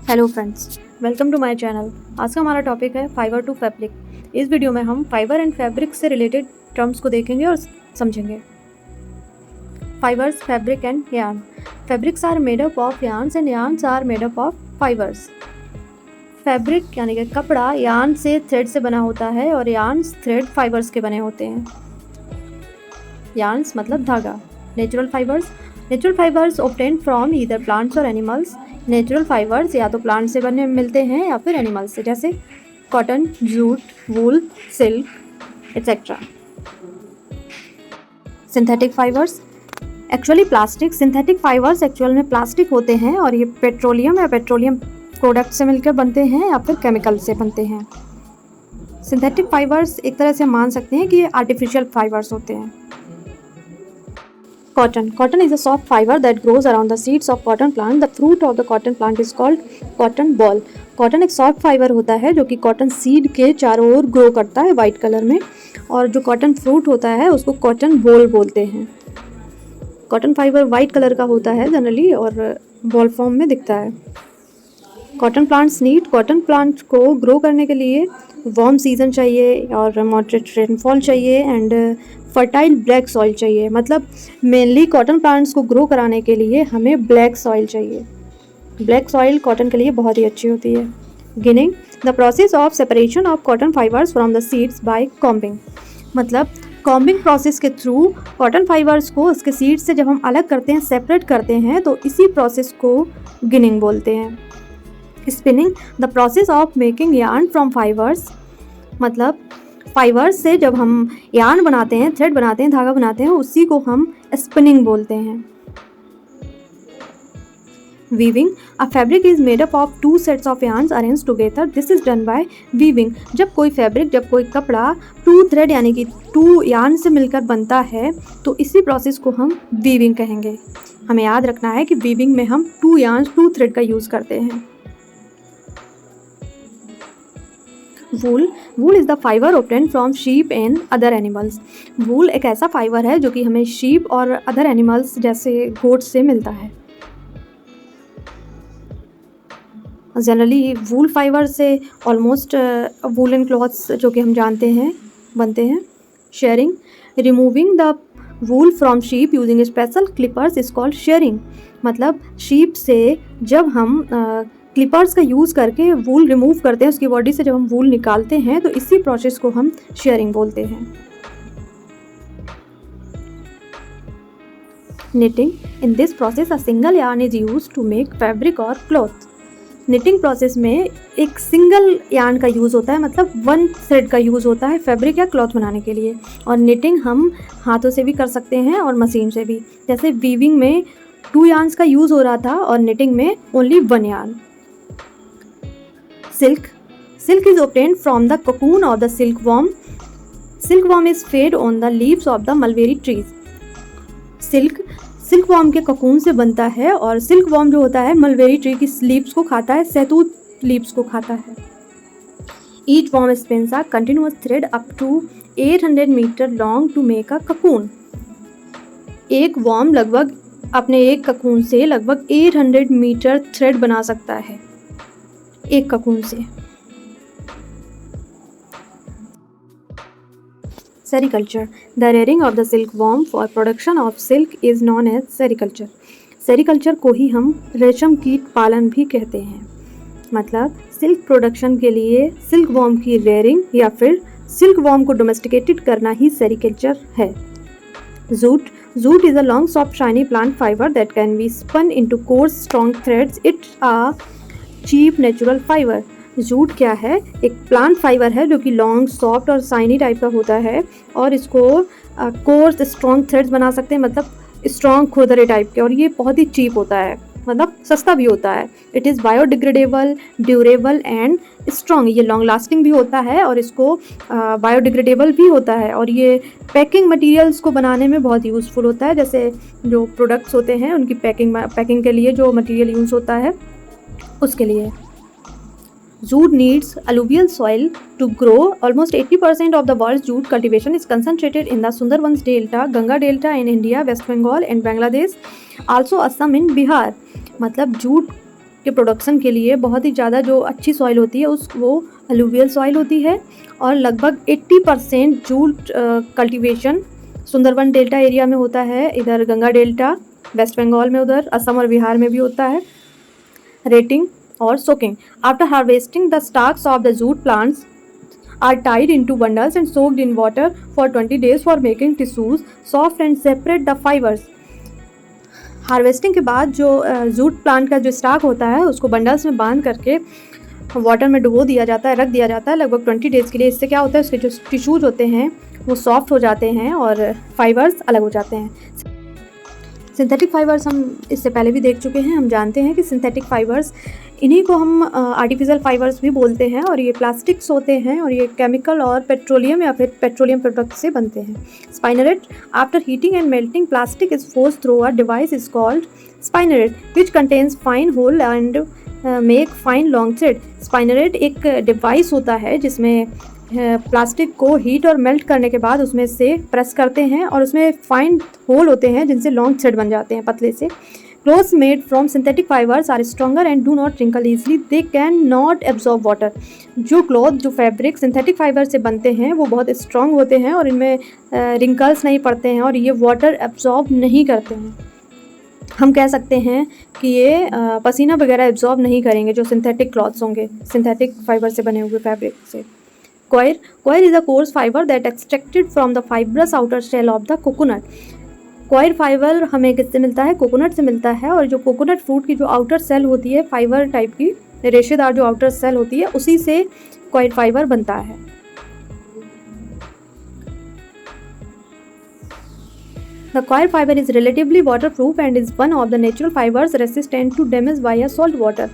Hello friends, welcome to my channel. आज का हमारा टॉपिक है फाइबर टू फैब्रिक। इस वीडियो में हम फाइबर एंड फैब्रिक से रिलेटेड टर्म्स को देखेंगे और समझेंगे। Fibres, fabric and yarn. Fabrics are made up of yarns and yarns are made up of fibres. Fabric यानी कि कपड़ा यार्न से थ्रेड से बना होता है और यार्न्स थ्रेड फाइबर्स के बने होते हैं। यार्न्स मतलब धागा। Natural fibres obtain from either plants और एनिमल्स। नेचुरल फाइबर्स या तो प्लांट से बने मिलते हैं या फिर एनिमल्स से, जैसे cotton, jute, wool, silk etcetera. Synthetic fibres synthetic fibres actual में प्लास्टिक होते हैं और ये पेट्रोलियम या पेट्रोलियम प्रोडक्ट से मिलकर बनते हैं या फिर केमिकल से बनते हैं। सिंथेटिक फाइबर्स एक तरह से मान सकते हैं कि ये आर्टिफिशियल फाइबर्स होते हैं। Cotton is a soft fiber that grows around the seeds of cotton plant. The fruit of the cotton plant is called cotton ball. Cotton एक सॉफ्ट फाइबर होता है जो कि कॉटन सीड के चारों ओर ग्रो करता है वाइट कलर में, और जो कॉटन फ्रूट होता है उसको कॉटन बॉल बोलते हैं। कॉटन फाइबर वाइट कलर का होता है जनरली और बॉल फॉर्म में दिखता है। कॉटन प्लांट को ग्रो करने के लिए वार्म सीजन चाहिए और मॉडरेट रेनफॉल चाहिए एंड फर्टाइल ब्लैक सॉइल चाहिए। मतलब मेनली कॉटन प्लांट्स को ग्रो कराने के लिए हमें ब्लैक सॉइल चाहिए। ब्लैक सॉइल कॉटन के लिए बहुत ही अच्छी होती है। Ginning, the process of separation of cotton fibres from the seeds by combing. मतलब कॉम्बिंग प्रोसेस के थ्रू कॉटन फाइबर्स को उसके सीड्स से जब हम अलग करते हैं, सेपरेट करते हैं, तो इसी प्रोसेस को गिनिंग बोलते हैं। Spinning, the process of making yarn from fibres. मतलब फाइबर्स से जब हम यार्न बनाते हैं, थ्रेड बनाते हैं, धागा बनाते हैं, उसी को हम स्पिनिंग बोलते हैं। Weaving, a fabric is made up of two sets of yarns arranged together. This is done by weaving. जब कोई कपड़ा टू थ्रेड यानी कि टू यार्न से मिलकर बनता है तो इसी प्रोसेस को हम वीविंग कहेंगे। हमें याद रखना है कि वीविंग में हम टू थ्रेड का यूज़ करते हैं। Wool is the fibre obtain from sheep and other animals. Wool एक ऐसा फाइबर है जो कि हमें शीप और अदर एनिमल्स जैसे गोट्स से मिलता है। जनरली वूल फाइबर से ऑलमोस्ट वूलन क्लॉथ्स जो कि हम जानते हैं बनते हैं। Sharing, removing the wool from sheep using special Clippers is called sharing. मतलब शीप से जब हम क्लिपर्स का यूज़ करके वूल रिमूव करते हैं, उसकी बॉडी से जब हम वूल निकालते हैं, तो इसी प्रोसेस को हम शेयरिंग बोलते हैं। Knitting, in this process a single yarn is used to make fabric और क्लॉथ। निटिंग प्रोसेस में एक सिंगल यार्न का यूज़ होता है, मतलब वन थ्रेड का यूज़ होता है फैब्रिक या क्लॉथ बनाने के लिए। और निटिंग हम हाथों से भी कर सकते हैं और मशीन से भी। जैसे वीविंग में टू यार्न्स का यूज़ हो रहा था और निटिंग में only one yarn. Silk is obtained from the cocoon of the silkworm. Silkworm is fed on the leaves of the mulberry trees. Silkworm के ककून से बनता है और सिल्कवॉर्म जो होता है मलबेरी ट्री की लीव्स को खाता है, सहतूत लीव्स को खाता है। Each worm spins a continuous thread up to 800 metre long to make a cocoon. एक वॉर्म लगभग अपने एक ककून से लगभग 800 मीटर थ्रेड बना सकता है एक ककून से। Sericulture, the rearing of the silkworm for production of silk is known as sericulture. Sericulture को ही हम रेशम कीट पालन भी कहते हैं। मतलब सिल्क प्रोडक्शन के लिए सिल्कवॉर्म की रेयरिंग या फिर सिल्कवॉर्म को डोमेस्टिकेटेड करना ही सेरीकल्चर है। Jute is a long soft shiny plant fibre that can be spun into coarse strong threads. It's a cheap natural fibre. Jute क्या है? एक प्लांट फाइबर है जो कि लॉन्ग, सॉफ्ट और शाइनी टाइप का होता है और इसको कोर्स स्ट्रॉन्ग थ्रेड्स बना सकते हैं, मतलब स्ट्रॉन्ग खुरदरे टाइप के, और ये बहुत ही चीप होता है, मतलब सस्ता भी होता है। It is biodegradable, durable and strong. ये लॉन्ग लास्टिंग भी होता है और इसको बायोडिग्रेडेबल भी होता है, और ये पैकिंग मटेरियल्स को बनाने में बहुत यूज़फुल होता है। जैसे जो प्रोडक्ट्स होते हैं उनकी पैकिंग के लिए जो मटेरियल यूज़ होता है उसके लिए। Jute needs alluvial soil to grow. Almost 80% of the world's jute cultivation is concentrated in the Sundarbans Delta, Ganga Delta in India, West Bengal and Bangladesh, also Assam in Bihar. मतलब jute के production के लिए बहुत ही ज़्यादा जो अच्छी soil होती है वो अलूवियल सॉइल होती है। और लगभग 80% jute cultivation Sundarban delta area में होता है, इधर गंगा डेल्टा वेस्ट बंगाल में, उधर असम और बिहार में भी होता है। रेटिंग और soaking. After harvesting the Starks of the jute plants are tied into bundles and soaked in water for 20 days for making tissues soft and separate the fibers। Harvesting के बाद जो जूट प्लांट का जो stock होता है उसको bundles में बांध करके वाटर में डुबो दिया जाता है, रख दिया जाता है लगभग 20 डेज़ के लिए। इससे क्या होता है, उसके जो टिश्यूज होते हैं वो सॉफ्ट हो जाते हैं और फाइबर्स अलग हो जाते हैं। सिंथेटिक फाइबर्स हम इससे पहले भी देख चुके हैं, हम जानते हैं कि सिंथेटिक फाइबर्स, इन्हीं को हम आर्टिफिशियल फाइबर्स भी बोलते हैं, और ये प्लास्टिक्स होते हैं और ये केमिकल और पेट्रोलियम या फिर पेट्रोलियम प्रोडक्ट से बनते हैं। Spinneret. After heating and melting plastic is forced through a device is called spinneret which contains fine hole and make fine long thread. Spinneret एक डिवाइस होता है जिसमें प्लास्टिक को हीट और मेल्ट करने के बाद उसमें से प्रेस करते हैं और उसमें फाइन होल होते हैं जिनसे लॉन्ग थ्रेड बन जाते हैं पतले से। Clothes made from synthetic fibres are stronger and do not wrinkle easily, they can not absorb water. जो क्लॉथ, जो फैब्रिक सिंथेटिक फाइबर से बनते हैं वो बहुत स्ट्रॉन्ग होते हैं और इनमें रिंकल्स नहीं पड़ते हैं और ये वाटर एब्जॉर्ब नहीं करते हैं। हम कह सकते हैं कि ये पसीना वगैरह एब्जॉर्ब नहीं करेंगे जो सिंथेटिक क्लॉथ्स होंगे, सिंथेटिक फाइबर से बने हुए फैब्रिक से। Coir. Coir is a coarse fiber that extracted from the fibrous outer shell of the coconut. Coir fibre हमें किससे मिलता है, कोकोनट से मिलता है, और जो कोकोनट फ्रूट की जो आउटर सेल होती है फाइबर टाइप की रेशेदार जो आउटर सेल होती है उसी से कॉयर फाइबर बनता है। The coir fiber is relatively waterproof and is one of the natural fibers resistant to damage by a salt water.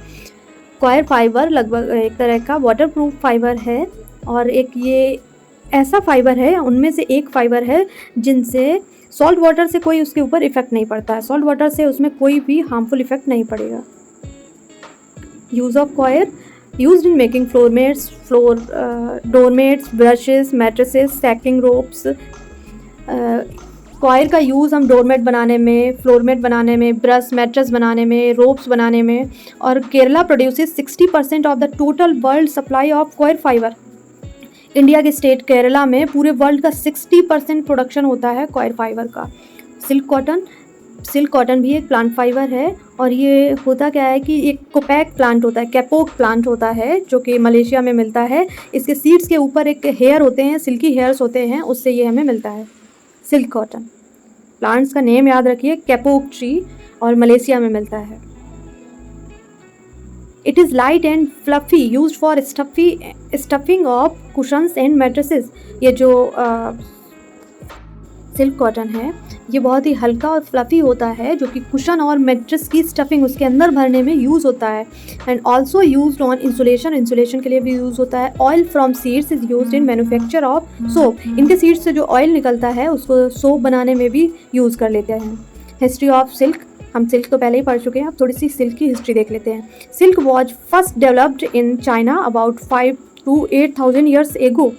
Coir fibre लगभग एक तरह का वाटरप्रूफ फाइबर है और एक ये ऐसा फाइबर है, उनमें से एक फाइबर है जिनसे सॉल्ट वाटर से कोई उसके ऊपर इफेक्ट नहीं पड़ता है, सॉल्ट वाटर से उसमें कोई भी हार्मफुल इफेक्ट नहीं पड़ेगा। Use of coir. Used in making doormats, brushes, mattresses, sacking ropes. Coir का यूज़ हम डोरमेट बनाने में, फ्लोरमेट बनाने में, ब्रश, मैट्रेस बनाने में, रोप्स बनाने में। और Kerala produces 60% of the total world supply of coir fibre. India के स्टेट केरला में पूरे वर्ल्ड का 60% प्रोडक्शन होता है कॉयर फाइबर का। Silk cotton. सिल्क कॉटन भी एक प्लांट फाइबर है और ये होता क्या है कि एक कोपैक प्लांट होता है, कैपोक प्लांट होता है जो कि मलेशिया में मिलता है। इसके सीड्स के ऊपर एक हेयर होते हैं, सिल्की हेयर्स होते हैं, उससे ये हमें मिलता है सिल्क कॉटन। प्लांट्स का नेम याद रखिए, कैपोक ट्री, और मलेशिया में मिलता है। It is light and fluffy, used for stuffing of cushions and mattresses। ये जो सिल्क कॉटन है ये बहुत ही हल्का और फ्लफ़ी होता है जो कि कुशन और मैट्रेस की स्टफिंग उसके अंदर भरने में यूज़ होता है। And also used on insulation, insulation के लिए भी यूज़ होता है। Oil from seeds is used in manufacture of soap. इनके सीड्स से जो ऑयल निकलता है उसको सोप बनाने में भी यूज़ कर लेते हैं। History of silk. हम सिल्क तो पहले ही पढ़ चुके हैं, अब थोड़ी सी सिल्क की हिस्ट्री देख लेते हैं। Silk was first developed in China about 5 to 8,000 years ago.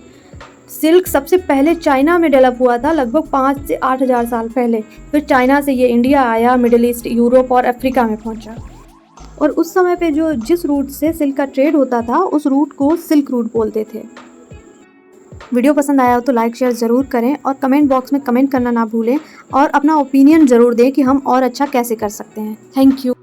Silk सबसे पहले चाइना में डेवलप हुआ था लगभग 5 से 8,000 साल पहले। फिर चाइना से ये इंडिया आया, मिडिल ईस्ट, यूरोप और अफ्रीका में पहुंचा। और उस समय पे जिस रूट से सिल्क का ट्रेड होता था उस रूट को सिल्क रूट बोलते थे। वीडियो पसंद आया हो तो लाइक शेयर ज़रूर करें और कमेंट बॉक्स में कमेंट करना ना भूलें और अपना ओपिनियन ज़रूर दें कि हम और अच्छा कैसे कर सकते हैं। Thank you.